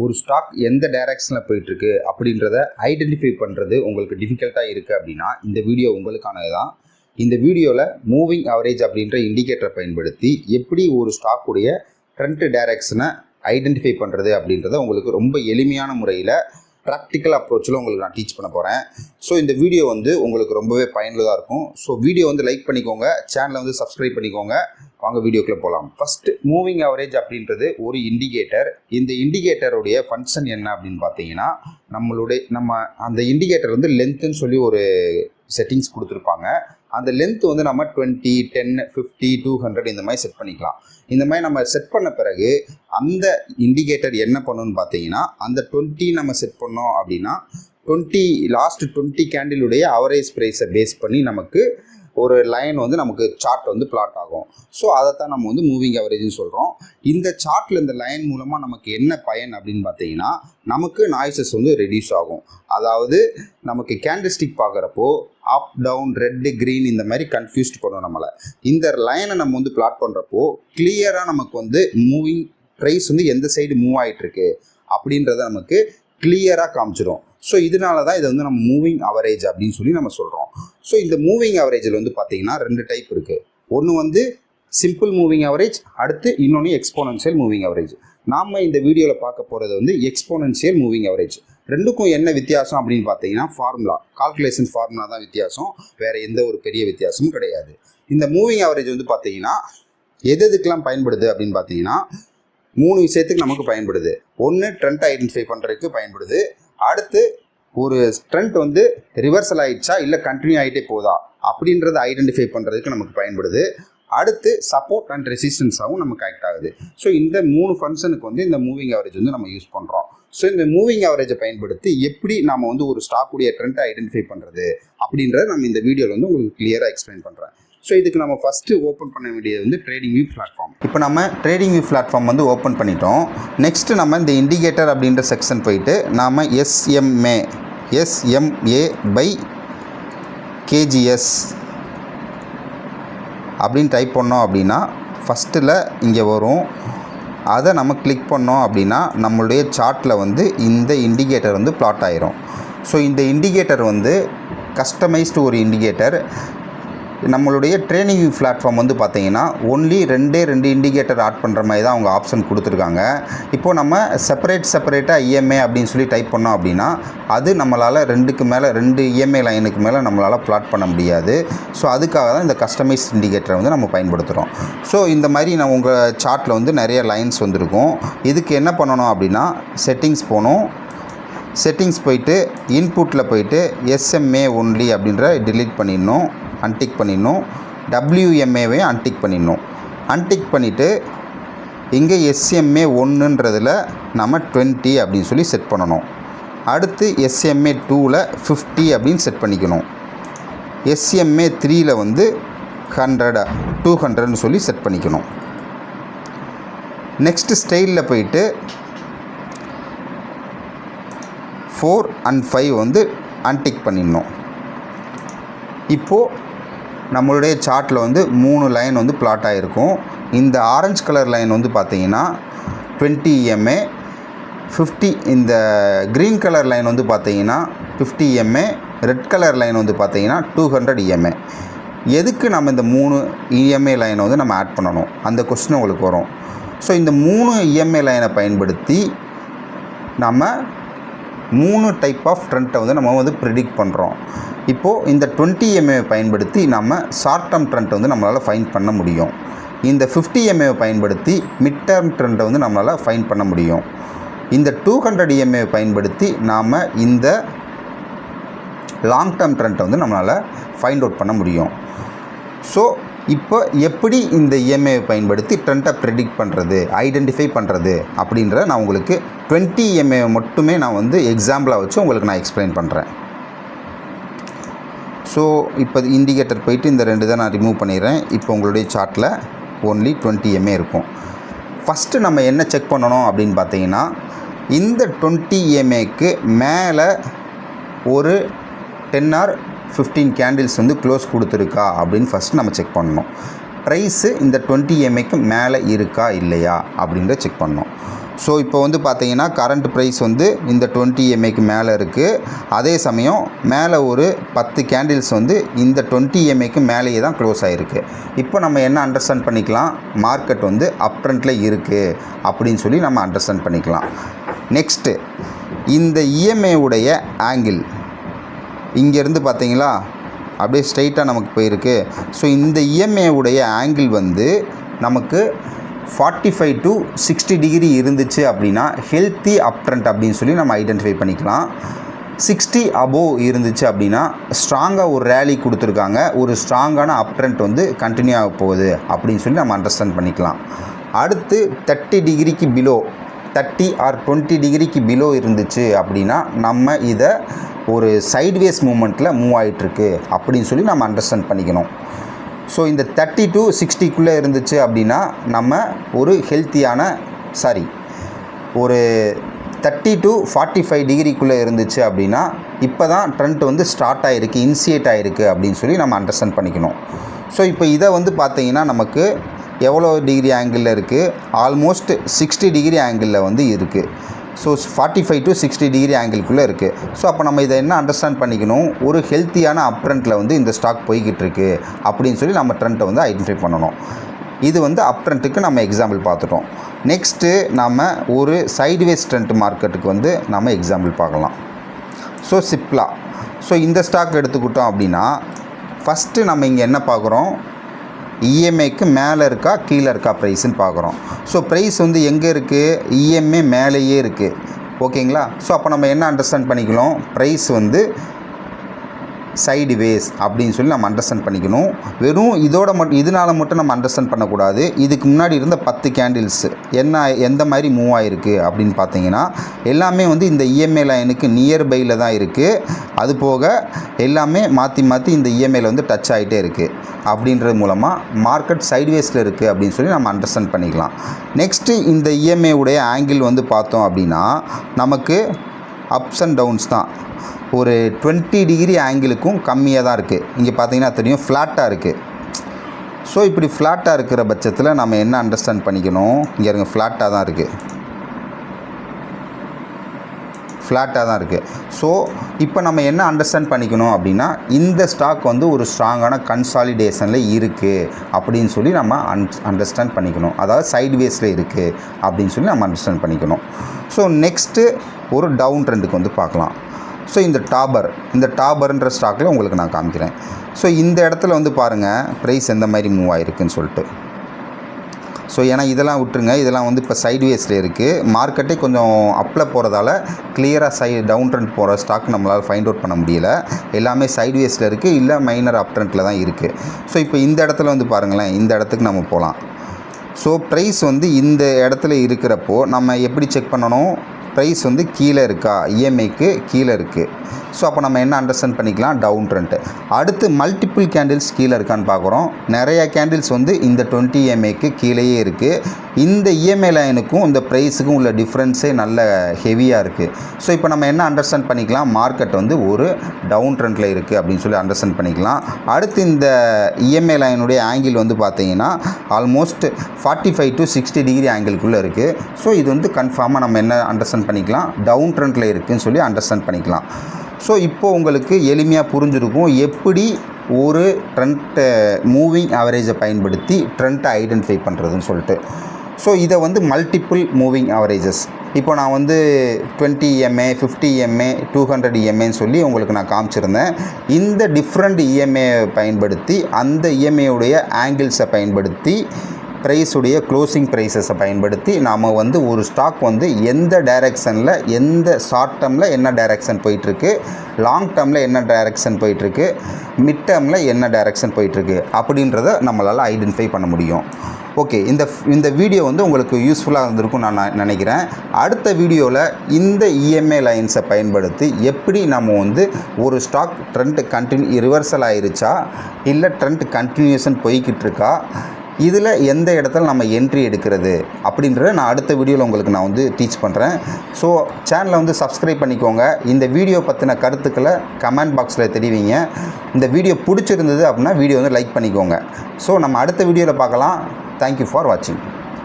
ஒரு ஸ்டாக் எந்த டைரக்ஷனில் போயிட்டுருக்கு அப்படின்றத ஐடென்டிஃபை பண்ணுறது உங்களுக்கு டிஃபிகல்ட்டாக இருக்குது அப்படின்னா இந்த வீடியோ உங்களுக்கானது தான். இந்த வீடியோவில் மூவிங் அவரேஜ் அப்படின்ற இண்டிகேட்டரை பயன்படுத்தி எப்படி ஒரு ஸ்டாக்குடைய ட்ரெண்ட் டைரக்ஷனை ஐடென்டிஃபை பண்ணுறது அப்படின்றத உங்களுக்கு ரொம்ப எளிமையான முறையில் ப்ராக்டிக்கல் அப்ரோச்சில் உங்களுக்கு நான் டீச் பண்ண போகிறேன். ஸோ இந்த வீடியோ உங்களுக்கு ரொம்பவே பயனுள்ளதாக இருக்கும். ஸோ வீடியோ லைக் பண்ணிக்கோங்க, சேனலை சப்ஸ்கிரைப் பண்ணிக்கோங்க. வாங்க வீடியோக்குள்ளே போகலாம். ஃபஸ்ட்டு மூவிங் அவரேஜ் அப்படின்றது ஒரு இண்டிகேட்டர். இந்த இண்டிகேட்டருடைய ஃபங்க்ஷன் என்ன அப்படின்னு பார்த்தீங்கன்னா, நம்ம அந்த இண்டிகேட்டர் லென்த்துன்னு சொல்லி ஒரு செட்டிங்ஸ் கொடுத்துருப்பாங்க. அந்த லென்த் நம்ம 20, 10, 50, 200 இந்த மாதிரி செட் பண்ணிக்கலாம். இந்த மாதிரி நம்ம செட் பண்ண பிறகு அந்த இண்டிகேட்டர் என்ன பண்ணணும்னு பார்த்தீங்கன்னா, அந்த 20 நம்ம செட் பண்ணோம் அப்படின்னா லாஸ்ட் 20 கேண்டிலுடைய அவரேஜ் ப்ரைஸை பேஸ் பண்ணி நமக்கு ஒரு லைன் நமக்கு சார்ட் பிளாட் ஆகும். ஸோ அதை தான் நம்ம மூவிங் அவரேஜ்னு சொல்கிறோம். இந்த சார்ட்டில் இந்த லைன் மூலமாக நமக்கு என்ன பயன் அப்படின்னு பார்த்தீங்கன்னா, நமக்கு நாய்ஸஸ் ரெடியூஸ் ஆகும். அதாவது நமக்கு கேண்டில்ஸ்டிக் பார்க்குறப்போ அப் டவுன் ரெட்டு க்ரீன் இந்த மாதிரி கன்ஃபியூஸ்ட் பண்ணும் நம்மளை. இந்த லைனை நம்ம பிளாட் பண்ணுறப்போ கிளியராக நமக்கு மூவிங் ப்ரைஸ் எந்த சைடு மூவ் ஆகிட்டுருக்கு அப்படின்றத நமக்கு கிளியராக காமிச்சிடும். ஸோ இதனால தான் இதை நம்ம மூவிங் அவரேஜ் அப்படின்னு சொல்லி நம்ம சொல்கிறோம். ஸோ இந்த மூவிங் அவரேஜில் பார்த்தீங்கன்னா 2 டைப் இருக்குது. ஒன்று சிம்பிள் மூவிங் அவரேஜ், அடுத்து இன்னொன்று எக்ஸ்போனன்ஷியல் மூவிங் அவரேஜ். நாம் இந்த வீடியோவில் பார்க்க போகிறது எக்ஸ்போனன்ஷியல் மூவிங் அவரேஜ். ரெண்டுக்கும் என்ன வித்தியாசம் அப்படின்னு பார்த்தீங்கன்னா, கால்குலேஷன் ஃபார்முலா தான் வித்தியாசம், வேறு எந்த ஒரு பெரிய வித்தியாசமும் கிடையாது. இந்த மூவிங் அவரேஜ் பார்த்தீங்கன்னா எதுக்கெல்லாம் பயன்படுது அப்படின்னு பார்த்தீங்கன்னா 3 விஷயத்துக்கு நமக்கு பயன்படுது. ஒன்று ட்ரெண்ட் ஐடென்டிஃபை பண்ணுறதுக்கு பயன்படுது. அடுத்து ஒரு ட்ரெண்ட் ரிவர்சல் ஆகிடுச்சா இல்லை கண்டினியூ ஆகிட்டே போதா அப்படின்றத ஐடென்டிஃபை பண்ணுறதுக்கு நமக்கு பயன்படுது. அடுத்து சப்போர்ட் அண்ட் ரெசிஸ்டன்ஸாகவும் நமக்கு ஆக்ட் ஆகுது. ஸோ இந்த 3 ஃபங்க்ஷனுக்கு இந்த மூவிங் அவரேஜ் நம்ம யூஸ் பண்ணுறோம். ஸோ இந்த மூவிங் அவரேஜை பயன்படுத்தி எப்படி நம்ம ஒரு ஸ்டாக்குடைய ட்ரெண்ட்டை ஐடென்டிஃபை பண்ணுறது அப்படின்றத நம்ம இந்த வீடியோவில் உங்களுக்கு கிளியராக எக்ஸ்பிளைன் பண்ணுறேன். ஸோ இதுக்கு நம்ம ஃபஸ்ட்டு ஓப்பன் பண்ண வேண்டியது ட்ரேடிங் வியூ பிளாட்ஃபார்ம். இப்போ நம்ம ட்ரேடிங் வியூ பிளாட்ஃபார்ம் ஓப்பன் பண்ணிட்டோம். நெக்ஸ்ட்டு நம்ம இந்த இண்டிகேட்டர் அப்படின்ற செக்ஷன் போயிட்டு நாம் SMA பை கேஜிஎஸ் அப்படின்னு டைப் பண்ணோம் அப்படின்னா ஃபஸ்ட்டில் இங்கே வரும். அதை நம்ம கிளிக் பண்ணோம் அப்படின்னா நம்மளுடைய சார்ட்டில் இந்த இண்டிகேட்டர் பிளாட் ஆயிரும். ஸோ இந்த இண்டிகேட்டர் கஸ்டமைஸ்டு ஒரு இண்டிகேட்டர். நம்மளுடைய ட்ரேடிங் வியூ பிளாட்ஃபார்ம் பார்த்தீங்கன்னா ஒன்லி 2 இண்டிகேட்டர் ஆட் பண்ணுற மாதிரி தான் அவங்க ஆப்ஷன் கொடுத்துருக்காங்க. இப்போது நம்ம செப்பரேட்டாக EMA அப்படின்னு சொல்லி டைப் பண்ணோம் அப்படின்னா அது நம்மளால் 2 EMA லைனுக்கு மேலே நம்மளால் பிளாட் பண்ண முடியாது. ஸோ அதுக்காக தான் இந்த கஸ்டமைஸ் இண்டிகேட்டரை நம்ம பயன்படுத்துகிறோம். ஸோ இந்த மாதிரி நம்ம உங்கள் சார்ட்டில் நிறைய லைன்ஸ் இருக்கும். இதுக்கு என்ன பண்ணணும் அப்படின்னா செட்டிங்ஸ் போகணும். செட்டிங்ஸ் போயிட்டு இன்புட்டில் போயிட்டு SMA ஒன்லி அப்படின்ற டிலீட் பண்ணிடணும், அன்டிக் பண்ணிடணும். WMAவையும் அன்டிக் பண்ணிடணும். அன்டிக் பண்ணிவிட்டு இங்கே SMA 1ன்றதில் நம்ம 20 அப்படின்னு சொல்லி செட் பண்ணணும். அடுத்து SMA 2ல் 50 அப்படின்னு செட் பண்ணிக்கணும். SMA 3ல் 100, 200ன்னு சொல்லி செட் பண்ணிக்கணும். நெக்ஸ்ட்டு ஸ்டைலில் போயிட்டு 4 and 5 அன்டிக் பண்ணிடணும். இப்போது நம்மளுடைய சார்ட்டில் 3 லைன் பிளாட் ஆகிருக்கும். இந்த ஆரஞ்சு கலர் லைன் பார்த்தீங்கன்னா 20 EMA, 50 இந்த க்ரீன் கலர் லைன் பார்த்தீங்கன்னா 50 EMA, ரெட் கலர் லைன் பார்த்தீங்கன்னா 200 EMA. எதுக்கு நம்ம இந்த 3 EMA லைனை நம்ம ஆட் பண்ணணும், அந்த கொஸ்டின் உங்களுக்கு வரும். ஸோ இந்த 3 EMA லைனை பயன்படுத்தி நம்ம 3 டைப் ஆஃப் ட்ரெண்ட்டை நம்ம ப்ரிடிக்ட் பண்ணுறோம். இப்போது இந்த 20 EMA பயன்படுத்தி நம்ம ஷார்ட் டேர்ம் ட்ரெண்ட் நம்மளால் ஃபைண்ட் பண்ண முடியும். இந்த 50 EMA பயன்படுத்தி மிட் டேர்ம் ட்ரெண்ட்டை நம்மளால் ஃபைண்ட் பண்ண முடியும். இந்த 200 EMA பயன்படுத்தி நாம் இந்த லாங் டேர்ம் ட்ரெண்ட்டை நம்மளால் ஃபைண்ட் அவுட் பண்ண முடியும். ஸோ இப்போ எப்படி இந்த EMA பயன்படுத்தி ட்ரெண்ட்டை ப்ரெடிக்ட் பண்ணுறது, ஐடென்டிஃபை பண்ணுறது அப்படின்ற நான் உங்களுக்கு 20 EMA மட்டுமே நான் எக்ஸாம்பிளாக வச்சு உங்களுக்கு நான் எக்ஸ்பிளைன் பண்ணுறேன். ஸோ இப்போ இண்டிகேட்டர் போயிட்டு இந்த 2 தான் நான் ரிமூவ் பண்ணிடுறேன். இப்போ உங்களுடைய சார்ட்டில் ஒன்லி 20 EMA இருக்கும். ஃபஸ்ட்டு நம்ம என்ன செக் பண்ணணும் அப்படின்னு பார்த்தீங்கன்னா, இந்த 20 EMAக்கு மேலே ஒரு 10 or 15 கேண்டில்ஸ் க்ளோஸ் கொடுத்துருக்கா அப்படின்னு ஃபஸ்ட்டு நம்ம செக் பண்ணணும். ப்ரைஸு இந்த 20 EMAக்கு மேலே இருக்கா இல்லையா அப்படின்றத செக் பண்ணணும். ஸோ இப்போ வந்து பார்த்தீங்கன்னா கரண்ட் ப்ரைஸ் வந்து இந்த 20 EMAக்கு மேலே இருக்குது. அதே சமயம் மேலே ஒரு 10 கேண்டில்ஸ் வந்து இந்த 20 EMAக்கு மேலேயே தான் க்ளோஸ் ஆகிருக்கு. இப்போ நம்ம என்ன அண்டர்ஸ்டாண்ட் பண்ணிக்கலாம், மார்க்கெட் வந்து அப் ட்ரெண்டில் இருக்குது அப்படின்னு சொல்லி நம்ம அண்டர்ஸ்டாண்ட் பண்ணிக்கலாம். நெக்ஸ்ட்டு இந்த EMA உடைய ஆங்கிள் இங்கேருந்து பார்த்தீங்களா அப்படியே ஸ்ட்ரைட்டாக நமக்கு போயிருக்கு. ஸோ இந்த EMA உடைய ஆங்கிள் வந்து நமக்கு 45 to 60 டிகிரி இருந்துச்சு அப்படின்னா ஹெல்த்தி அப் ட்ரெண்ட் அப்படின்னு சொல்லி நம்ம ஐடென்டிஃபை பண்ணிக்கலாம். 60 அபோவ் இருந்துச்சு அப்படின்னா ஸ்ட்ராங்காக ஒரு ரேலி கொடுத்துருக்காங்க, ஒரு ஸ்ட்ராங்கான அப் ட்ரெண்ட் வந்து கண்டினியூ ஆக போகுது அப்படின்னு சொல்லி நம்ம அண்டர்ஸ்டாண்ட் பண்ணிக்கலாம். அடுத்து 30 டிகிரிக்கு பிலோ 30 or 20 டிகிரிக்கு பிலோ இருந்துச்சு அப்படின்னா நம்ம இதை ஒரு சைட்வேஸ் மூமெண்ட்டில் மூவ் ஆகிட்டுருக்கு அப்படின்னு சொல்லி நம்ம அண்டர்ஸ்டாண்ட் பண்ணிக்கணும். ஸோ இந்த 30 to 60க்குள்ளே இருந்துச்சு அப்படின்னா நம்ம ஒரு ஹெல்த்தியான ஒரு 30 to 45 டிகிரிக்குள்ளே இருந்துச்சு அப்படின்னா இப்போ தான் ட்ரெண்ட் வந்து ஸ்டார்ட் ஆகிருக்கு, இனிஷியேட் ஆகிருக்கு அப்படின்னு சொல்லி நம்ம அண்டர்ஸ்டாண்ட் பண்ணிக்கணும். ஸோ இப்போ இதை வந்து பார்த்தீங்கன்னா நமக்கு எவ்வளோ டிகிரி ஆங்கிளில் இருக்குது, ஆல்மோஸ்ட் 60 டிகிரி ஆங்கிளில் வந்து இருக்குது. ஸோ 45 to 60 டிகிரி ஆங்கிள்குள்ளே இருக்குது. ஸோ அப்போ நம்ம இதை என்ன அண்டர்ஸ்டாண்ட் பண்ணிக்கணும், ஒரு ஹெல்த்தியான அப் ட்ரெண்டில் வந்து இந்த ஸ்டாக் போய்கிட்டு இருக்கு அப்படின்னு சொல்லி நம்ம ட்ரெண்டை வந்து ஐடென்டிஃபை பண்ணணும். இது வந்து அப் ட்ரெண்டுக்கு நம்ம எக்ஸாம்பிள் பார்த்துட்டோம். நெக்ஸ்ட்டு நம்ம ஒரு சைட்வேஸ் ட்ரெண்ட் மார்க்கெட்டுக்கு வந்து நம்ம எக்ஸாம்பிள் பார்க்கலாம். ஸோ சிப்லா. ஸோ இந்த ஸ்டாக் எடுத்துக்கிட்டோம் அப்படின்னா ஃபஸ்ட்டு நம்ம இங்கே என்ன பார்க்குறோம், EMAக்கு மேலே இருக்கா கீழே இருக்கா ப்ரைஸுன்னு பார்க்குறோம். ஸோ ப்ரைஸ் வந்து எங்கே இருக்குது, EMA மேலேயே இருக்குது. ஓகேங்களா. ஸோ அப்போ நம்ம என்ன அண்டர்ஸ்டாண்ட் பண்ணிக்கலாம், ப்ரைஸ் வந்து சைடு வேஸ் அப்படின்னு சொல்லி நம்ம அண்டர்ஸ்டாண்ட் பண்ணிக்கணும். வெறும் இதனால் மட்டும் நம்ம அண்டர்ஸ்டாண்ட் பண்ணக்கூடாது. இதுக்கு முன்னாடி இருந்த 10 கேண்டில்ஸ் எந்த மாதிரி மூவ் ஆகிருக்கு அப்படின்னு பார்த்தீங்கன்னா எல்லாமே வந்து இந்த EMA லைனுக்கு நியர்பையில் தான் இருக்குது. அது போக எல்லாமே மாற்றி இந்த EMAயில் வந்து டச் ஆகிட்டே இருக்குது. அப்படின்றது மூலமாக மார்க்கெட் சைட்வேஸில் இருக்குது அப்படின்னு சொல்லி நம்ம அண்டர்ஸ்டாண்ட் பண்ணிக்கலாம். நெக்ஸ்ட்டு இந்த EMA உடைய ஆங்கிள் வந்து பார்த்தோம் அப்படின்னா நமக்கு அப்ஸ் அண்ட் டவுன்ஸ் தான். ஒரு 20 டிகிரி ஆங்கிளுக்கும் கம்மியாக தான் இருக்குது. இங்கே பார்த்தீங்கன்னா தெரியும் ஃப்ளாட்டாக இருக்குது. ஸோ இப்படி ஃப்ளாட்டாக இருக்கிற பட்சத்தில் நம்ம என்ன அண்டர்ஸ்டாண்ட் பண்ணிக்கணும், இங்கே இருங்க ஃப்ளாட்டாக தான் இருக்குது, ஃப்ளாட்டாக தான் இருக்குது. ஸோ இப்போ நம்ம என்ன அண்டர்ஸ்டாண்ட் பண்ணிக்கணும் அப்படின்னா இந்த ஸ்டாக் வந்து ஒரு ஸ்ட்ராங்கான கன்சாலிடேஷனில் இருக்குது அப்படின்னு சொல்லி நம்ம அண்டர்ஸ்டாண்ட் பண்ணிக்கணும். அதாவது சைட்வேஸில் இருக்குது அப்படின்னு சொல்லி நம்ம அண்டர்ஸ்டாண்ட் பண்ணிக்கணும். ஸோ நெக்ஸ்ட்டு ஒரு டவுன் ட்ரெண்டுக்கு வந்து பார்க்கலாம். ஸோ இந்த டாபர்ன்ற ஸ்டாக்கில் உங்களுக்கு நான் காமிக்கிறேன். ஸோ இந்த இடத்துல வந்து பாருங்கள் ப்ரைஸ் எந்த மாதிரி மூவ் ஆகிருக்குன்னு சொல்லிட்டு. ஸோ ஏன்னா இதெல்லாம் விட்டுருங்க, இதெல்லாம் வந்து இப்போ சைட்வேஸில் இருக்குது. மார்க்கெட்டே கொஞ்சம் அப்பில் போகிறதால கிளியராக டவுன் ட்ரெண்ட் போகிற ஸ்டாக் நம்மளால் ஃபைண்ட் அவுட் பண்ண முடியல. எல்லாமே சைட்வேஸில் இருக்குது, இல்லை மைனர் அப் ட்ரெண்டில் தான் இருக்குது. ஸோ இப்போ இந்த இடத்துல வந்து பாருங்களேன், இந்த இடத்துக்கு நம்ம போகலாம். ஸோ ப்ரைஸ் வந்து இந்த இடத்துல இருக்கிறப்போ நம்ம எப்படி செக் பண்ணணும், ப்ரைஸ் வந்து கீழே இருக்கா, EMAக்கு கீழே இருக்குது. ஸோ அப்போ நம்ம என்ன அண்டர்ஸ்டாண்ட் பண்ணிக்கலாம், டவுன் ட்ரெண்ட். அடுத்து மல்டிபிள் கேண்டில்ஸ் கீழே இருக்கான்னு பார்க்குறோம். நிறையா கேண்டில்ஸ் வந்து இந்த 20 EMAக்கு கீழேயே இருக்குது. இந்த EMA லைனுக்கும் இந்த ப்ரைஸுக்கும் உள்ள டிஃப்ரென்ஸே நல்ல ஹெவியாக இருக்குது. ஸோ இப்போ நம்ம என்ன அண்டர்ஸ்டாண்ட் பண்ணிக்கலாம், மார்க்கெட் வந்து ஒரு டவுன் ட்ரெண்டில் இருக்குது அப்படின்னு சொல்லி அண்டர்ஸ்டாண்ட் பண்ணிக்கலாம். அடுத்து இந்த EMA லைனுடைய ஆங்கிள் வந்து பார்த்தீங்கன்னா ஆல்மோஸ்ட் 45 to 60 டிகிரி ஆங்கிள்குள்ளே இருக்குது. ஸோ இது வந்து கன்ஃபார்மாக நம்ம என்ன அண்டர்ஸ்டாண்ட் பண்ணிக்கலாம், டவுன் ட்ரெண்டில் இருக்குதுன்னு சொல்லி அண்டர்ஸ்டாண்ட் பண்ணிக்கலாம். ஸோ இப்போது உங்களுக்கு எளிமையாக புரிஞ்சிருக்கும் எப்படி ஒரு ட்ரெண்ட் மூவிங் ஆவரேஜை பயன்படுத்தி ட்ரெண்ட்டை ஐடென்டிஃபை பண்ணுறதுன்னு சொல்லிட்டு. ஸோ இதை வந்து மல்டிபிள் மூவிங் ஆவரேஜஸ் இப்போ நான் வந்து 20 EMA 50 EMA 200 EMAன்னு சொல்லி உங்களுக்கு நான் காமிச்சிருந்தேன். இந்த டிஃப்ரெண்ட் EMA பயன்படுத்தி அந்த EMAவுடைய ஆங்கிள்ஸை பயன்படுத்தி ப்ரைஸுடைய க்ளோசிங் ப்ரைஸஸை பயன்படுத்தி நாம் வந்து ஒரு ஸ்டாக் வந்து எந்த டைரெக்ஷனில், எந்த ஷார்ட் டேர்மில் என்ன டைரெக்ஷன் போயிட்டுருக்கு, லாங் டேர்மில் என்ன டைரெக்ஷன் போயிட்டுருக்கு, மிட் டேர்மில் என்ன டைரெக்ஷன் போயிட்டுருக்கு அப்படின்றத நம்மளால் ஐடென்டிஃபை பண்ண முடியும். ஓகே, இந்த வீடியோ வந்து உங்களுக்கு யூஸ்ஃபுல்லாக இருந்திருக்கும் நான் நினைக்கிறேன். அடுத்த வீடியோவில் இந்த EMA லைன்ஸை பயன்படுத்தி எப்படி நம்ம வந்து ஒரு ஸ்டாக் ட்ரெண்ட் ரிவர்சல் ஆயிருச்சா இல்லை ட்ரெண்ட் கண்டினியூஷன் போய்கிட்டு இருக்கா, இதில் எந்த இடத்துல நம்ம என்ட்ரி எடுக்கிறது அப்படின்றத நான் அடுத்த வீடியோவில் உங்களுக்கு நான் வந்து டீச் பண்ணுறேன். ஸோ சேனலை வந்து சப்ஸ்கிரைப் பண்ணிக்கோங்க. இந்த வீடியோ பற்றின கருத்துக்களை கமெண்ட் பாக்ஸில் தெரிவிங்க. இந்த வீடியோ பிடிச்சிருந்தது அப்படின்னா வீடியோ வந்து லைக் பண்ணிக்கோங்க. ஸோ நம்ம அடுத்த வீடியோவில் பார்க்கலாம். தேங்க்யூ ஃபார் வாட்சிங்.